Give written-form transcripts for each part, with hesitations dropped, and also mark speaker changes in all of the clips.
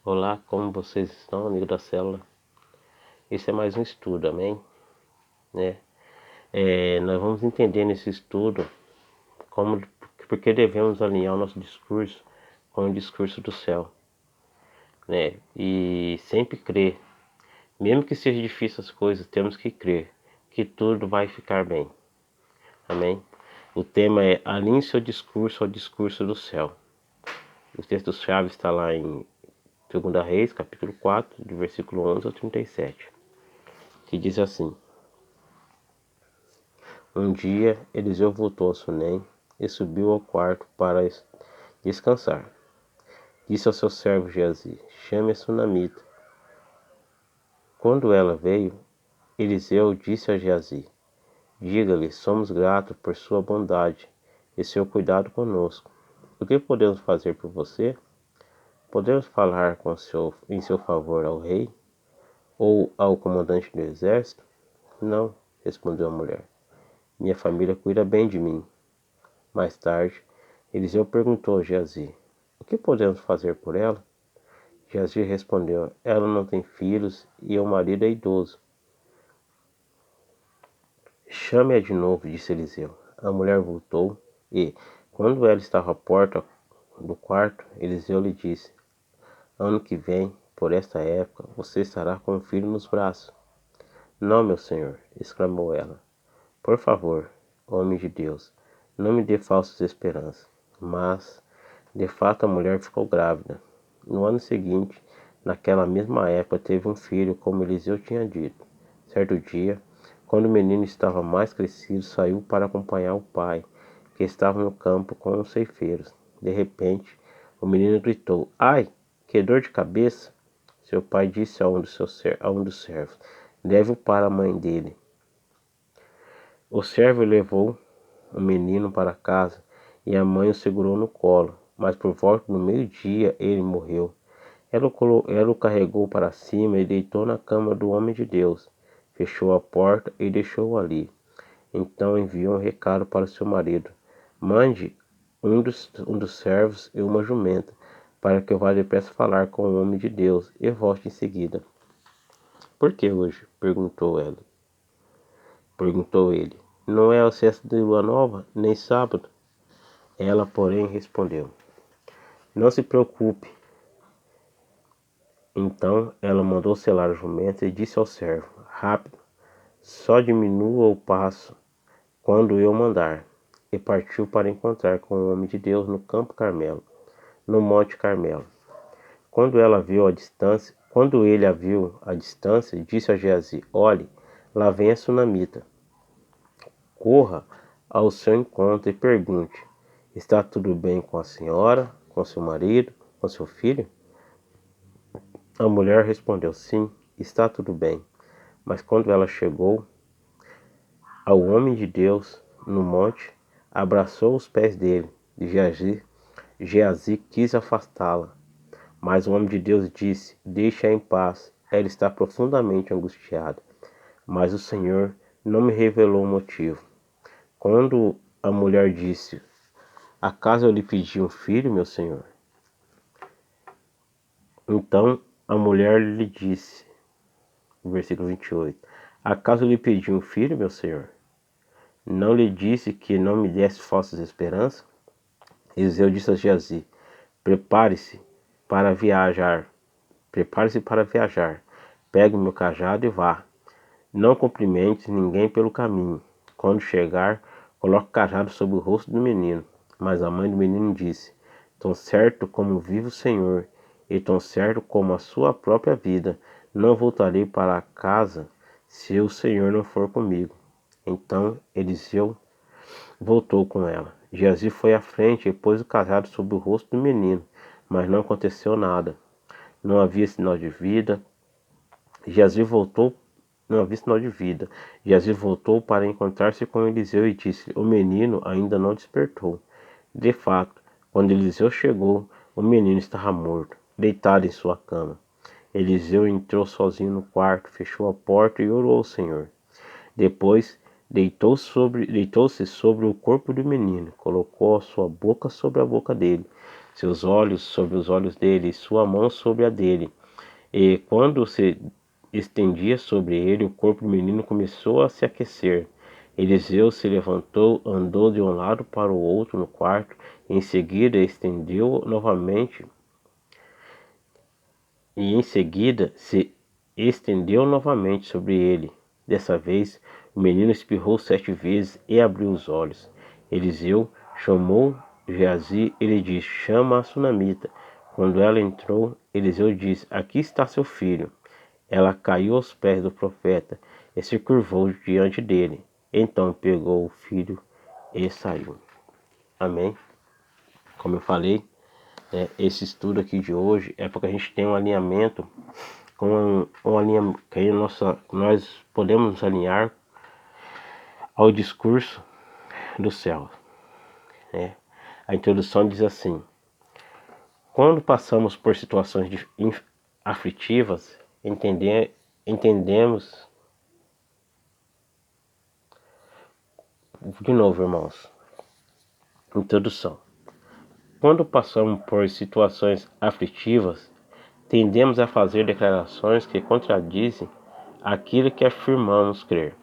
Speaker 1: Olá, como vocês estão, amigo da célula? Esse é mais um estudo, amém? Né? Nós vamos entender nesse estudo porque devemos alinhar o nosso discurso com o discurso do céu, né? E sempre crer, mesmo que seja difícil as coisas, temos que crer que tudo vai ficar bem, amém? O tema é alinhe seu discurso ao discurso do céu. O texto-chave está lá em 2 Reis, capítulo 4, de versículo 11 ao 37, que diz assim: Um dia Eliseu voltou a Sunem e subiu ao quarto para descansar. Disse ao seu servo Geazi: Chame a sunamita. Quando ela veio, Eliseu disse a Geazi: Diga-lhe, somos gratos por sua bondade e seu cuidado conosco. O que podemos fazer por você? Podemos falar em seu favor ao rei ou ao comandante do exército? Não, respondeu a mulher. Minha família cuida bem de mim. Mais tarde, Eliseu perguntou a Geazi: O que podemos fazer por ela? Geazi respondeu: Ela não tem filhos e o marido é idoso. Chame-a de novo, disse Eliseu. A mulher voltou e, quando ela estava à porta do quarto, Eliseu lhe disse: Ano que vem, por esta época, você estará com um filho nos braços. Não, meu senhor, exclamou ela. Por favor, homem de Deus, não me dê falsas esperanças. Mas, de fato, a mulher ficou grávida. No ano seguinte, naquela mesma época, teve um filho, como Eliseu tinha dito. Certo dia, quando o menino estava mais crescido, saiu para acompanhar o pai, que estava no campo com os ceifeiros. De repente, o menino gritou: Ai, que dor de cabeça! Seu pai disse a um dos servos: Leve-o para a mãe dele. O servo levou o menino para casa e a mãe o segurou no colo, mas por volta do meio-dia ele morreu. Ela o carregou para cima e deitou na cama do homem de Deus, fechou a porta e deixou-o ali. Então enviou um recado para seu marido: Mande um dos servos e uma jumenta, para que eu vá depressa falar com o homem de Deus e volte em seguida. Por que hoje? Perguntou ele. Não é a festa de lua nova, nem sábado? Ela, porém, respondeu: Não se preocupe. Então ela mandou selar o jumento e disse ao servo: Rápido, só diminua o passo quando eu mandar. E partiu para encontrar com o homem de Deus no campo Carmelo, no Monte Carmelo. Quando ele a viu à distância, disse a Geazi: Olhe, lá vem a sunamita. Corra ao seu encontro e pergunte: Está tudo bem com a senhora, com seu marido, com seu filho? A mulher respondeu: Sim, está tudo bem. Mas quando ela chegou ao homem de Deus no monte, abraçou os pés dele. Geazi quis afastá-la, mas o homem de Deus disse: Deixe-a em paz. Ela está profundamente angustiada. Mas o Senhor não me revelou o motivo. Quando a mulher disse: Acaso eu lhe pedi um filho, meu senhor? Então a mulher lhe disse, versículo 28, Acaso eu lhe pedi um filho, meu senhor? Não lhe disse que não me desse falsas esperanças? Eliseu disse a Geazi: Prepare-se para viajar. Prepare-se para viajar. Pegue meu cajado e vá. Não cumprimente ninguém pelo caminho. Quando chegar, coloque o cajado sobre o rosto do menino. Mas a mãe do menino disse: Tão certo como vive o Senhor, e tão certo como a sua própria vida, não voltarei para casa se o Senhor não for comigo. Então Eliseu voltou com ela. Geazi foi à frente e pôs o cajado sobre o rosto do menino, mas não aconteceu nada. Não havia sinal de vida. Geazi voltou, não havia sinal de vida. Geazi voltou para encontrar-se com Eliseu e disse: O menino ainda não despertou. De fato, quando Eliseu chegou, o menino estava morto, deitado em sua cama. Eliseu entrou sozinho no quarto, fechou a porta e orou ao Senhor. Depois deitou-se sobre o corpo do menino, colocou a sua boca sobre a boca dele seus olhos sobre os olhos dele, e sua mão sobre a dele. E quando se estendia sobre ele, o corpo do menino começou a se aquecer. Eliseu se levantou, andou de um lado para o outro no quarto, em seguida se estendeu novamente sobre ele. Dessa vez, o menino espirrou 7 vezes e abriu os olhos. Eliseu chamou Geazi e lhe disse: chama a sunamita. Quando ela entrou, Eliseu disse: aqui está seu filho. Ela caiu aos pés do profeta e se curvou diante dele. Então pegou o filho e saiu. Amém? Como eu falei, esse estudo aqui de hoje é porque a gente tem um alinhamento com um alinhamento que nós podemos nos alinhar ao discurso do céu. Né? A introdução diz assim: quando passamos por situações aflitivas, entendemos. De novo, irmãos. Introdução. Quando passamos por situações aflitivas, tendemos a fazer declarações que contradizem aquilo que afirmamos crer.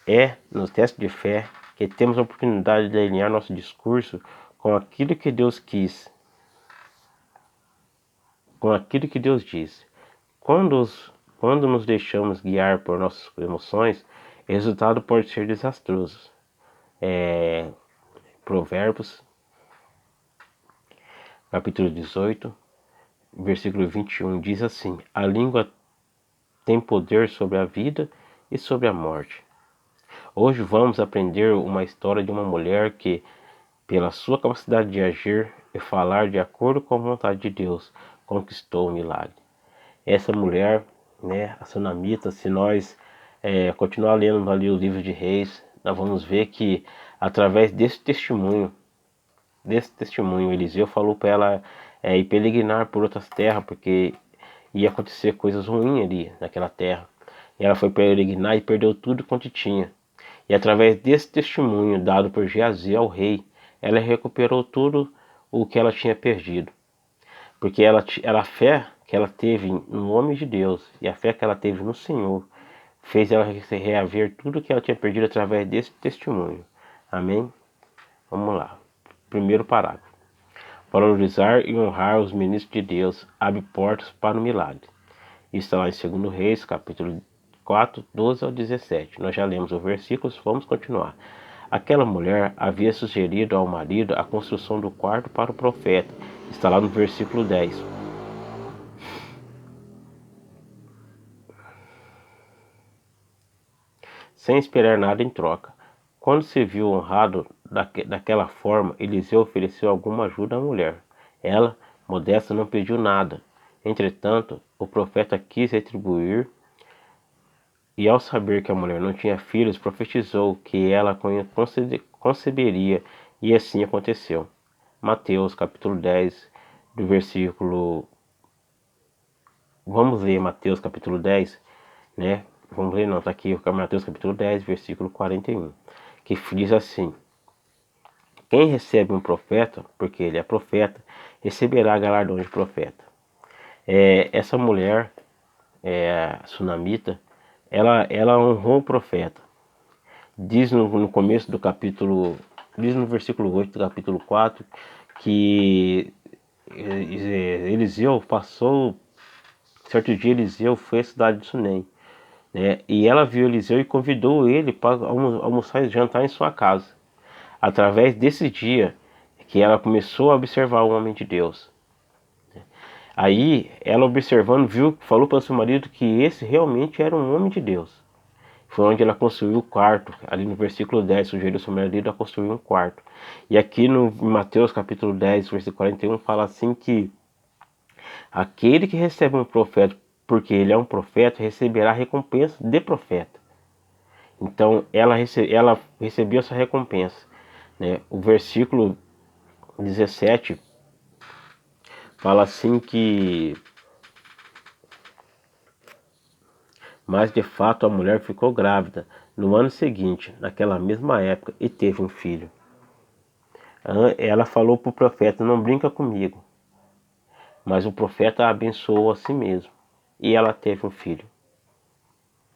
Speaker 1: É nos testes de fé que temos a oportunidade de alinhar nosso discurso com aquilo que Deus quis, com aquilo que Deus diz. Quando nos deixamos guiar por nossas emoções, o resultado pode ser desastroso. Provérbios, capítulo 18, versículo 21, diz assim: a língua tem poder sobre a vida e sobre a morte. Hoje vamos aprender uma história de uma mulher que, pela sua capacidade de agir e falar de acordo com a vontade de Deus, conquistou o milagre. Essa mulher, a sunamita, se nós continuar lendo ali o livro de Reis, nós vamos ver que através desse testemunho, Eliseu falou para ela ir peregrinar por outras terras, porque ia acontecer coisas ruins ali naquela terra. E ela foi peregrinar e perdeu tudo quanto tinha. E através desse testemunho dado por Geazi ao rei, ela recuperou tudo o que ela tinha perdido. Porque a fé que ela teve no homem de Deus e a fé que ela teve no Senhor fez ela reaver tudo que ela tinha perdido através desse testemunho. Amém? Vamos lá. Primeiro parágrafo. Valorizar e honrar os ministros de Deus abre portas para o milagre. Isso está lá em 2 Reis, capítulo 4, 12 ao 17. Nós já lemos o versículo, vamos continuar. Aquela mulher havia sugerido ao marido a construção do quarto para o profeta. Está lá no versículo 10. Sem esperar nada em troca. Quando se viu honrado daquela forma, Eliseu ofereceu alguma ajuda à mulher. Ela, modesta, não pediu nada. Entretanto, o profeta quis retribuir e, ao saber que a mulher não tinha filhos, profetizou que ela conceberia, e assim aconteceu. Mateus capítulo 10, do versículo... Vamos ler Mateus capítulo 10, né? Vamos ler, não, está aqui, Mateus capítulo 10, versículo 41, que diz assim: quem recebe um profeta, porque ele é profeta, receberá galardão de profeta. Essa mulher, a sunamita, ela honrou o profeta. Diz no começo do capítulo, diz no versículo 8 do capítulo 4, que Eliseu passou, certo dia Eliseu foi à cidade de Sunem, né? E ela viu Eliseu e convidou ele para almoçar e jantar em sua casa. Através desse dia que ela começou a observar o homem de Deus. Aí ela observando, falou para o seu marido que esse realmente era um homem de Deus. Foi onde ela construiu o quarto. Ali no versículo 10, sugeriu ao seu marido a construir um quarto. E aqui no Mateus capítulo 10, versículo 41, fala assim que aquele que recebe um profeta, porque ele é um profeta, receberá a recompensa de profeta. Então ela recebeu essa recompensa, né? O versículo 17 fala assim que... Mas de fato a mulher ficou grávida no ano seguinte, naquela mesma época, e teve um filho. Ela falou para o profeta: não brinca comigo. Mas o profeta a abençoou a si mesmo. E ela teve um filho.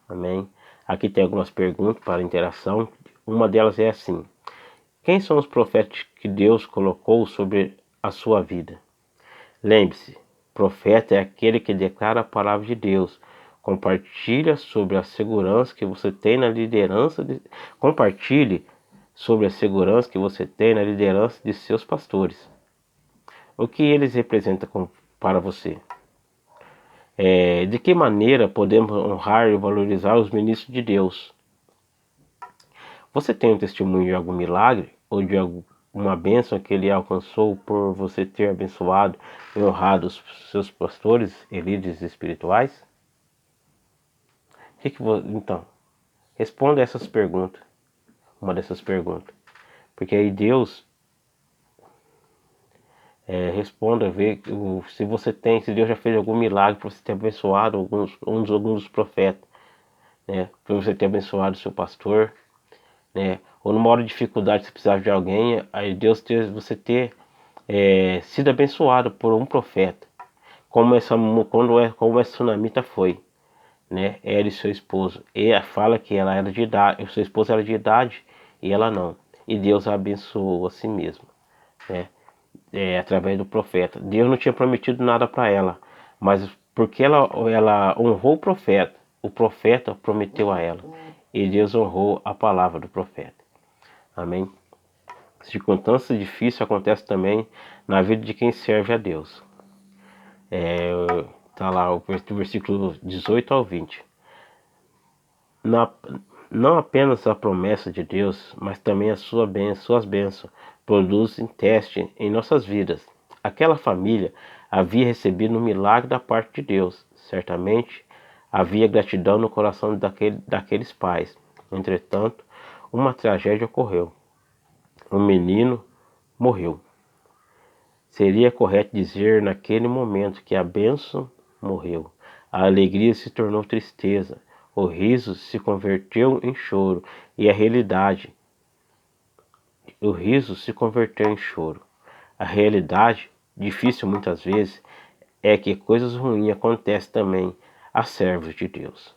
Speaker 1: Amém? Aqui tem algumas perguntas para interação. Uma delas é assim: quem são os profetas que Deus colocou sobre a sua vida? Lembre-se, profeta é aquele que declara a palavra de Deus. Compartilha sobre a segurança que você tem na liderança compartilhe sobre a segurança que você tem na liderança de seus pastores. O que eles representam para você? De que maneira podemos honrar e valorizar os ministros de Deus? Você tem um testemunho de algum milagre ou de alguma bênção que ele alcançou por você ter abençoado e honrado os seus pastores e líderes espirituais? Então, responda essas perguntas, uma dessas perguntas, porque aí Deus responda, ver se você tem, se Deus já fez algum milagre para você ter abençoado alguns dos profetas, né? Para você ter abençoado o seu pastor, né? Ou numa hora de dificuldade, se precisar de alguém, aí você ter sido abençoado por um profeta, como como essa sunamita foi, né? Ela e seu esposo. E fala que ela era de idade, o seu esposo era de idade e ela não. E Deus a abençoou a si mesmo, né? Através do profeta. Deus não tinha prometido nada para ela, mas porque ela honrou o profeta prometeu a ela. E Deus honrou a palavra do profeta. Amém? Circunstâncias difíceis acontecem também na vida de quem serve a Deus. Tá lá o versículo 18 ao 20. Não apenas a promessa de Deus, mas também suas bênçãos produzem teste em nossas vidas. Aquela família havia recebido um milagre da parte de Deus. Certamente havia gratidão no coração daqueles pais. Entretanto, uma tragédia ocorreu. Um menino morreu. Seria correto dizer naquele momento que a bênção morreu. A alegria se tornou tristeza. O riso se converteu em choro e o riso se converteu em choro. A realidade, difícil muitas vezes, é que coisas ruins acontecem também a servos de Deus.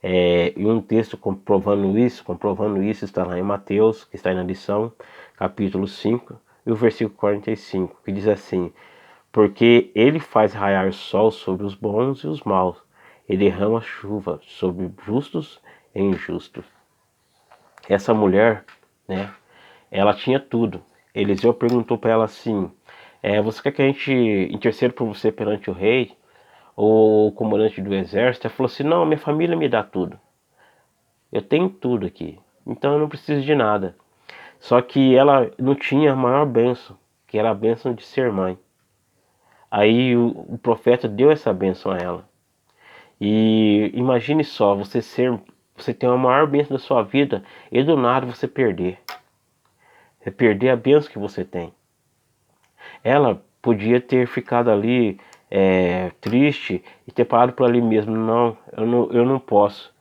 Speaker 1: E um texto comprovando isso está lá em Mateus, que está aí na lição, capítulo 5, e o versículo 45, que diz assim: porque ele faz raiar o sol sobre os bons e os maus, e derrama chuva sobre justos e injustos. Essa mulher, né, ela tinha tudo. Eliseu perguntou para ela assim: você quer que a gente interceda por você perante o rei? Ou o comandante do exército? Ela falou assim: não, minha família me dá tudo. Eu tenho tudo aqui, então eu não preciso de nada. Só que ela não tinha a maior bênção, que era a bênção de ser mãe. Aí o profeta deu essa bênção a ela. E imagine só, você tem a maior bênção da sua vida e do nada você perder. Você perder a bênção que você tem. Ela podia ter ficado ali triste e ter parado por ali mesmo. Não, eu não posso.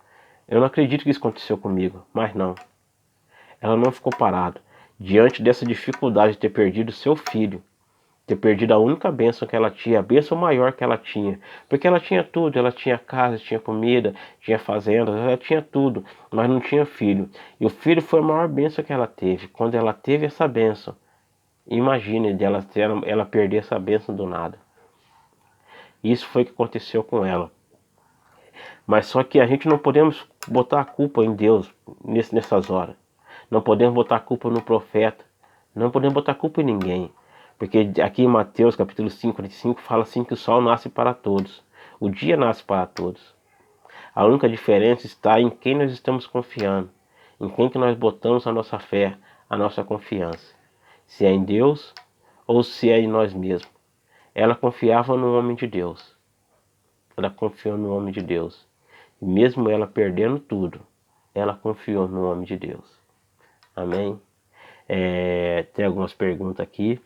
Speaker 1: Eu não acredito que isso aconteceu comigo, mas não. Ela não ficou parada. Diante dessa dificuldade de ter perdido seu filho, ter perdido a única bênção que ela tinha, a bênção maior que ela tinha, porque ela tinha tudo, ela tinha casa, tinha comida, tinha fazenda, ela tinha tudo, mas não tinha filho. E o filho foi a maior bênção que ela teve. Quando ela teve essa bênção, imagine ela perder essa bênção do nada. Isso foi o que aconteceu com ela. Mas só que a gente não podemos botar a culpa em Deus nessas horas. Não podemos botar a culpa no profeta. Não podemos botar a culpa em ninguém. Porque aqui em Mateus capítulo 5, 45 fala assim que o sol nasce para todos. O dia nasce para todos. A única diferença está em quem nós estamos confiando. Em quem que nós botamos a nossa fé, a nossa confiança. Se é em Deus ou se é em nós mesmos. Ela confiava no homem de Deus. Ela confiou no homem de Deus. E mesmo ela perdendo tudo, ela confiou no homem de Deus. Amém? Tem algumas perguntas aqui.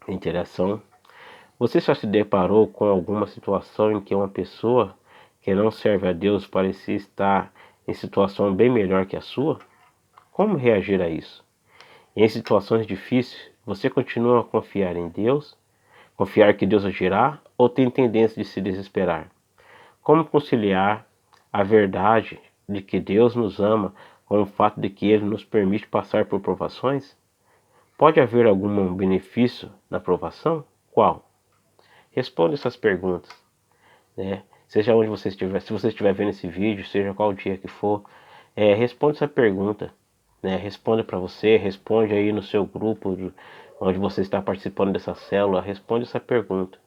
Speaker 1: Interação. Você já se deparou com alguma situação em que uma pessoa que não serve a Deus parecia estar em situação bem melhor que a sua? Como reagir a isso? Em situações difíceis, você continua a confiar em Deus, confiar que Deus agirá, ou tem tendência de se desesperar? Como conciliar a verdade de que Deus nos ama com o fato de que Ele nos permite passar por provações? Pode haver algum benefício na provação? Qual? Responda essas perguntas, né? Seja onde você estiver, se você estiver vendo esse vídeo, seja qual dia que for, responda essa pergunta, né? Responda para você, responde aí no seu grupo onde você está participando dessa célula, responde essa pergunta.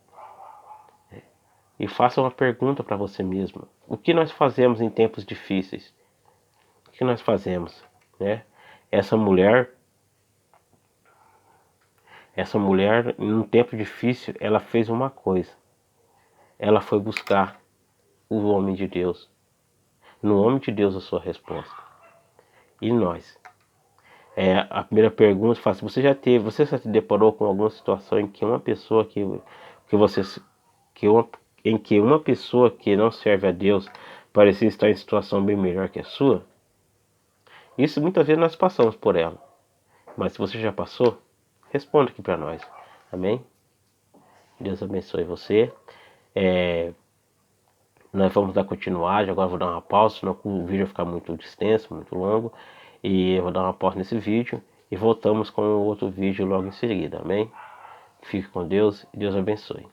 Speaker 1: E faça uma pergunta para você mesmo. O que nós fazemos em tempos difíceis? O que nós fazemos, né? Essa mulher, em um tempo difícil, ela fez uma coisa. Ela foi buscar o homem de Deus. No homem de Deus a sua resposta. E nós? A primeira pergunta faz: você já se deparou com alguma situação em que uma pessoa que você que uma, em que uma pessoa que não serve a Deus parecia estar em situação bem melhor que a sua? Isso muitas vezes nós passamos por ela. Mas se você já passou, responda aqui para nós. Amém? Deus abençoe você. Nós vamos dar continuidade. Agora eu vou dar uma pausa, senão o vídeo vai ficar muito extenso, muito longo. E eu vou dar uma pausa nesse vídeo e voltamos com outro vídeo logo em seguida. Amém? Fique com Deus e Deus abençoe.